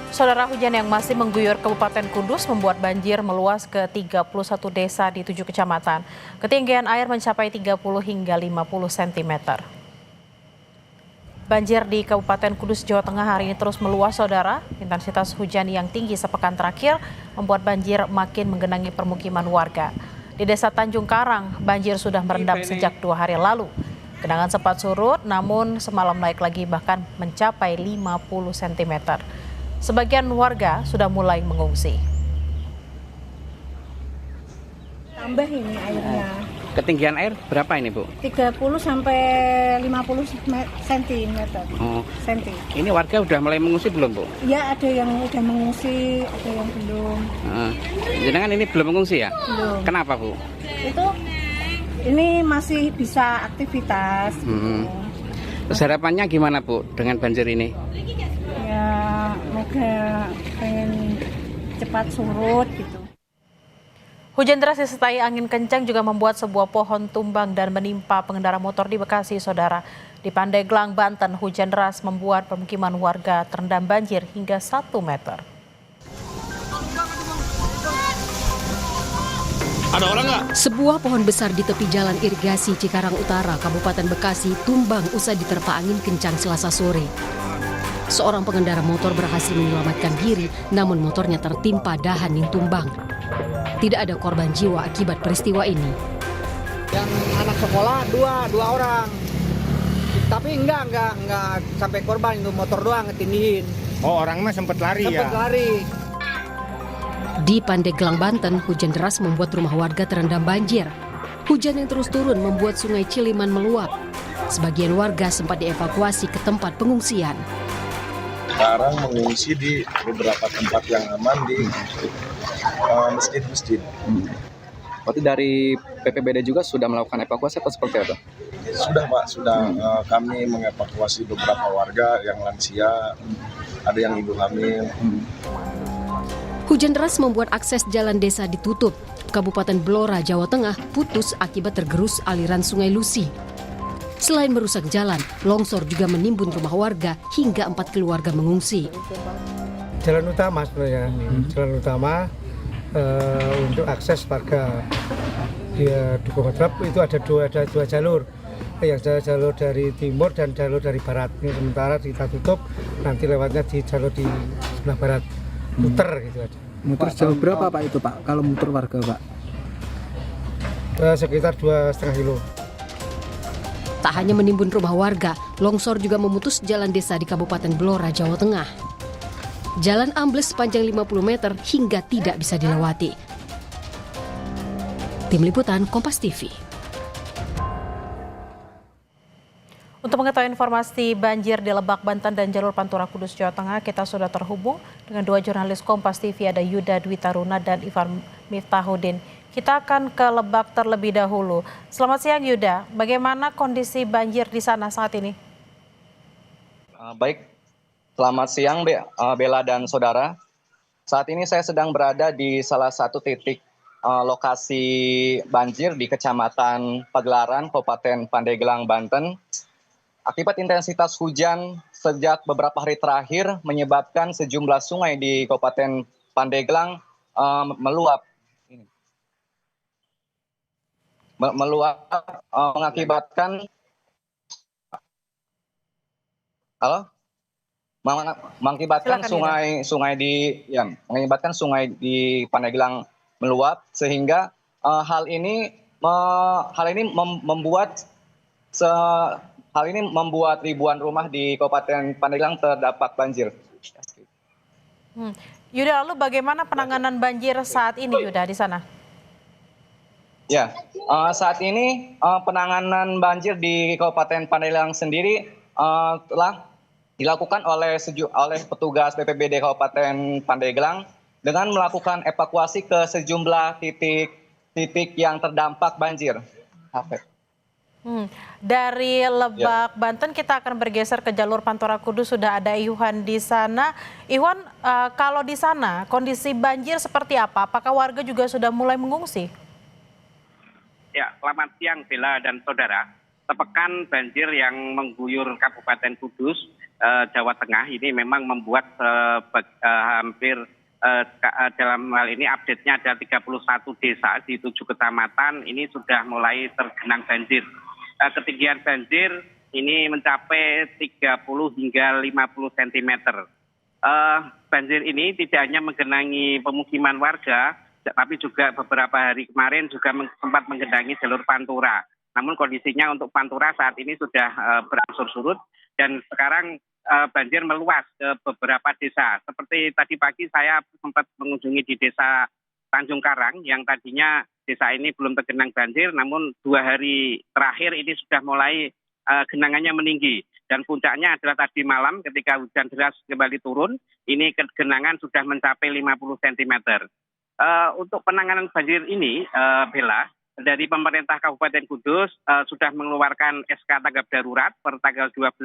Saudara, hujan yang masih mengguyur Kabupaten Kudus membuat banjir meluas ke 31 desa di 7 kecamatan. Ketinggian air mencapai 30 hingga 50 cm. Banjir di Kabupaten Kudus, Jawa Tengah hari ini terus meluas, saudara. Intensitas hujan yang tinggi sepekan terakhir membuat banjir makin menggenangi permukiman warga. Di Desa Tanjung Karang, banjir sudah merendam sejak 2 hari lalu. Genangan sempat surut, namun semalam naik lagi bahkan mencapai 50 cm. Sebagian warga sudah mulai mengungsi. Tambah ini airnya. Ketinggian air berapa ini, Bu? 30 sampai 50 cm. Oh. Senti. Ini warga udah mulai mengungsi belum, Bu? Ya, ada yang udah mengungsi, ada yang belum. Jangan ini belum mengungsi ya? Belum. Kenapa, Bu? Itu ini masih bisa aktivitas. Terus harapannya gimana, Bu, dengan banjir ini? Ya, moga pengen cepat surut gitu. Hujan deras disertai angin kencang juga membuat sebuah pohon tumbang dan menimpa pengendara motor di Bekasi, saudara. Di Pandeglang, Banten, hujan deras membuat permukiman warga terendam banjir hingga 1 meter. Ada orang nggak? Sebuah pohon besar di tepi jalan irigasi Cikarang Utara, Kabupaten Bekasi, tumbang usai diterpa angin kencang Selasa sore. Seorang pengendara motor berhasil menyelamatkan diri, namun motornya tertimpa dahan yang tumbang. Tidak ada korban jiwa akibat peristiwa ini. Yang anak sekolah dua orang, tapi enggak sampai korban, itu motor doang ngetindihin. Oh, orang mah sempat lari ya? Sempat lari. Di Pandeglang, Banten, hujan deras membuat rumah warga terendam banjir. Hujan yang terus turun membuat sungai Ciliman meluap. Sebagian warga sempat dievakuasi ke tempat pengungsian. Sekarang mengungsi di beberapa tempat yang aman di masjid-masjid. Berarti dari PPBD juga sudah melakukan evakuasi atau seperti apa? Sudah, Pak, kami mengevakuasi beberapa warga yang lansia, ada yang ibu hamil. Hujan deras membuat akses jalan desa ditutup. Kabupaten Blora, Jawa Tengah putus akibat tergerus aliran Sungai Lusi. Selain merusak jalan, longsor juga menimbun rumah warga hingga 4 keluarga mengungsi. Jalan utama sebenarnya, jalan utama untuk akses warga di Dukuh Madrap itu ada dua jalur, yang jalur dari timur dan jalur dari barat. Ini sementara kita tutup, nanti lewatnya di jalur di sebelah barat, muter gitu aja. Muter jauh berapa Pak itu Pak, kalau muter warga Pak? Sekitar 2,5 kilo. Tak hanya menimbun rumah warga, longsor juga memutus jalan desa di Kabupaten Blora, Jawa Tengah. Jalan ambles sepanjang 50 meter hingga tidak bisa dilewati. Tim Liputan Kompas TV. Untuk mengetahui informasi banjir di Lebak, Banten dan jalur Pantura Kudus, Jawa Tengah, kita sudah terhubung dengan 2 jurnalis Kompas TV, ada Yuda Dwi Taruna dan Ivan Miftahudin. Kita akan ke Lebak terlebih dahulu. Selamat siang Yuda, bagaimana kondisi banjir di sana saat ini? Baik, selamat siang Bella dan saudara. Saat ini saya sedang berada di salah satu titik lokasi banjir di Kecamatan Pagelaran, Kabupaten Pandeglang, Banten. Akibat intensitas hujan sejak beberapa hari terakhir menyebabkan sejumlah sungai di Kabupaten Pandeglang meluap. Mengakibatkan mengakibatkan sungai di Pandeglang meluap, sehingga hal ini membuat ribuan rumah di Kabupaten Pandeglang terdampak banjir. Yuda, lalu bagaimana penanganan banjir saat ini Yuda di sana? Ya, saat ini penanganan banjir di Kabupaten Pandeglang sendiri telah dilakukan oleh petugas BPBD Kabupaten Pandeglang dengan melakukan evakuasi ke sejumlah titik yang terdampak banjir. Dari Lebak, Banten kita akan bergeser ke jalur Pantura Kudus, sudah ada Iwan di sana. Iwan, kalau di sana kondisi banjir seperti apa? Apakah warga juga sudah mulai mengungsi? Ya, selamat siang Bella dan saudara. sepekan banjir yang mengguyur Kabupaten Kudus, Jawa Tengah ini memang membuat hampir dalam hal ini update-nya ada 31 desa di 7 kecamatan ini sudah mulai tergenang banjir. Ketinggian banjir ini mencapai 30 hingga 50 cm. Banjir ini tidak hanya menggenangi pemukiman warga, tapi juga beberapa hari kemarin juga sempat menggenangi jalur Pantura. Namun kondisinya untuk Pantura saat ini sudah berangsur surut dan sekarang banjir meluas ke beberapa desa. Seperti tadi pagi saya sempat mengunjungi di desa Tanjung Karang yang tadinya desa ini belum tergenang banjir, namun 2 hari terakhir ini sudah mulai genangannya meninggi. Dan puncaknya adalah tadi malam ketika hujan deras kembali turun, ini genangan sudah mencapai 50 cm. Untuk penanganan banjir ini, Bella, dari pemerintah Kabupaten Kudus sudah mengeluarkan SK tanggap darurat per tanggal 12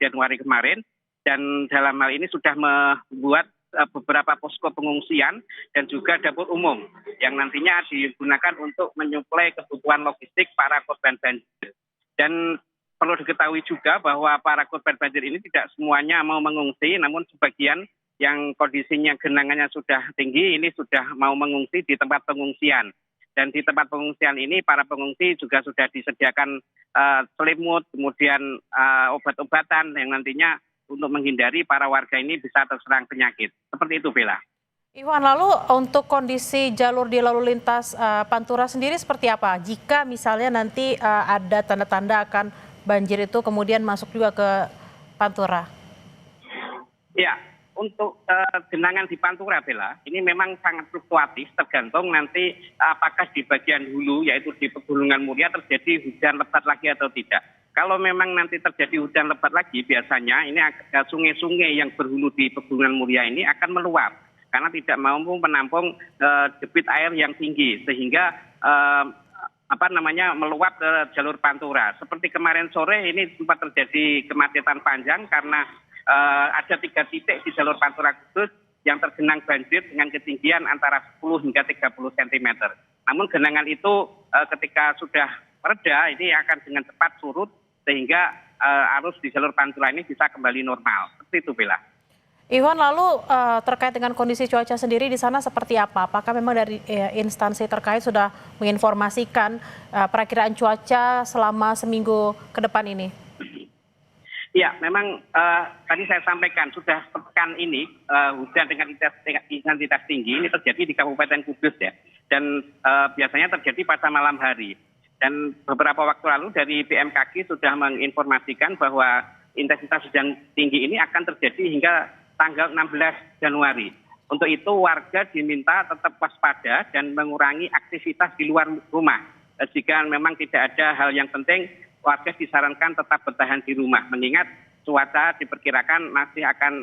Januari kemarin, dan dalam hal ini sudah membuat beberapa posko pengungsian dan juga dapur umum yang nantinya digunakan untuk menyuplai kebutuhan logistik para korban banjir. Dan perlu diketahui juga bahwa para korban banjir ini tidak semuanya mau mengungsi, namun sebagian yang kondisinya genangannya sudah tinggi ini sudah mau mengungsi di tempat pengungsian. Dan di tempat pengungsian ini para pengungsi juga sudah disediakan selimut, kemudian obat-obatan yang nantinya untuk menghindari para warga ini bisa terserang penyakit. Seperti itu, Bella. Iwan, lalu untuk kondisi jalur di lalu lintas Pantura sendiri seperti apa? Jika misalnya nanti ada tanda-tanda akan banjir itu kemudian masuk juga ke Pantura. Ya, untuk genangan di Pantura, Bella, ini memang sangat fluktuatif tergantung nanti apakah di bagian hulu yaitu di Pegunungan Muria terjadi hujan lebat lagi atau tidak. Kalau memang nanti terjadi hujan lebat lagi, biasanya ini sungai-sungai yang berhulu di Pegunungan Muria ini akan meluap karena tidak mampu menampung debit air yang tinggi sehingga meluap ke jalur Pantura. Seperti kemarin sore ini sempat terjadi kemacetan panjang karena ada 3 titik di jalur Pantura Kudus yang tergenang banjir dengan ketinggian antara 10 hingga 30 cm. Namun genangan itu ketika sudah mereda ini akan dengan cepat surut sehingga arus di jalur Pantura ini bisa kembali normal. Seperti itu, Bella. Iwan, lalu terkait dengan kondisi cuaca sendiri di sana seperti apa? Apakah memang dari instansi terkait sudah menginformasikan perakiraan cuaca selama seminggu ke depan ini? Ya, memang tadi saya sampaikan sudah pekan ini hujan dengan intensitas tinggi ini terjadi di Kabupaten Kudus ya, dan biasanya terjadi pada malam hari. Dan beberapa waktu lalu dari BMKG sudah menginformasikan bahwa intensitas hujan tinggi ini akan terjadi hingga tanggal 16 Januari. Untuk itu warga diminta tetap waspada dan mengurangi aktivitas di luar rumah. Jika memang tidak ada hal yang penting, warga disarankan tetap bertahan di rumah. Mengingat cuaca diperkirakan masih akan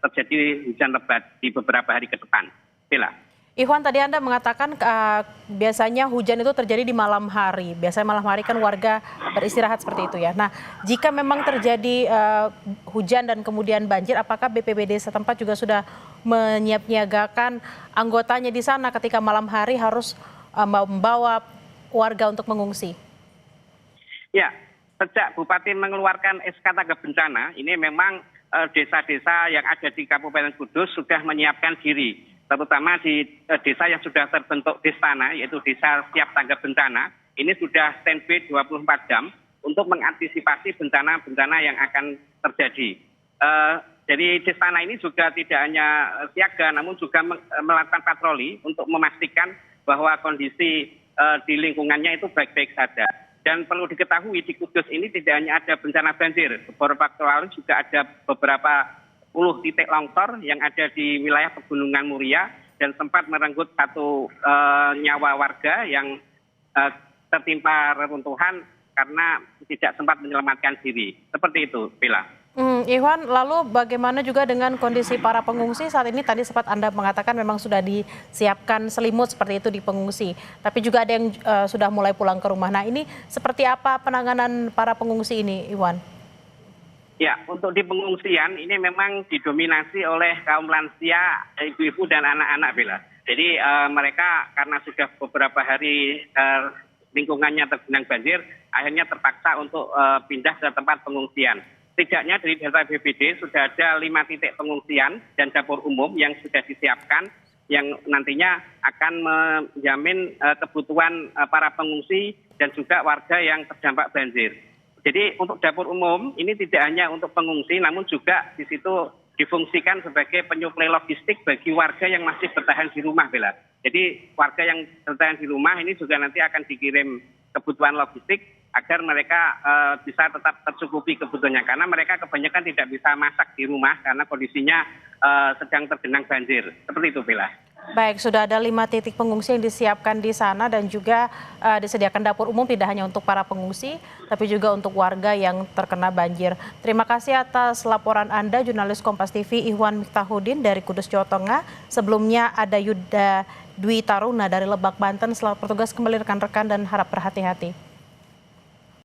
terjadi hujan lebat di beberapa hari ke depan. Bella. Iwan, tadi Anda mengatakan biasanya hujan itu terjadi di malam hari. Biasanya malam hari kan warga beristirahat seperti itu ya. Nah, jika memang terjadi hujan dan kemudian banjir, apakah BPBD setempat juga sudah menyiapkan anggotanya di sana ketika malam hari harus membawa warga untuk mengungsi? Ya, sejak Bupati mengeluarkan SK tanggap bencana, ini memang desa-desa yang ada di Kabupaten Kudus sudah menyiapkan diri. Terutama di desa yang sudah terbentuk Destana, yaitu desa siap tanggap bencana, ini sudah standby 24 jam untuk mengantisipasi bencana-bencana yang akan terjadi. Jadi Destana ini juga tidak hanya siaga, namun juga melakukan patroli untuk memastikan bahwa kondisi di lingkungannya itu baik-baik saja. Dan perlu diketahui di Kudus ini tidak hanya ada bencana banjir, beberapa waktu lalu juga ada beberapa 10 titik longsor yang ada di wilayah Pegunungan Muria dan sempat merenggut 1 nyawa warga yang tertimpa reruntuhan karena tidak sempat menyelamatkan diri. Seperti itu, Bella. Iwan, lalu bagaimana juga dengan kondisi para pengungsi saat ini? Tadi sempat Anda mengatakan memang sudah disiapkan selimut seperti itu di pengungsi, tapi juga ada yang sudah mulai pulang ke rumah. Nah, ini seperti apa penanganan para pengungsi ini, Iwan? Ya, untuk di pengungsian ini memang didominasi oleh kaum lansia, ibu-ibu dan anak-anak, Bella. Jadi mereka karena sudah beberapa hari lingkungannya tergenang banjir, akhirnya terpaksa untuk pindah ke tempat pengungsian. Setidaknya dari data BPBD sudah ada 5 titik pengungsian dan dapur umum yang sudah disiapkan yang nantinya akan menjamin kebutuhan para pengungsi dan juga warga yang terdampak banjir. Jadi untuk dapur umum ini tidak hanya untuk pengungsi namun juga di situ difungsikan sebagai penyuplai logistik bagi warga yang masih bertahan di rumah, Bella. Jadi warga yang bertahan di rumah ini juga nanti akan dikirim kebutuhan logistik agar mereka bisa tetap tercukupi kebutuhannya. Karena mereka kebanyakan tidak bisa masak di rumah karena kondisinya sedang tergenang banjir. Seperti itu, Bella. Baik, sudah ada 5 titik pengungsi yang disiapkan di sana dan juga disediakan dapur umum tidak hanya untuk para pengungsi, tapi juga untuk warga yang terkena banjir. Terima kasih atas laporan Anda, jurnalis Kompas TV Ihwan Miftahudin dari Kudus, Jawa Tengah. Sebelumnya ada Yuda Dwi Taruna dari Lebak, Banten. Selamat bertugas kembali rekan-rekan dan harap berhati-hati.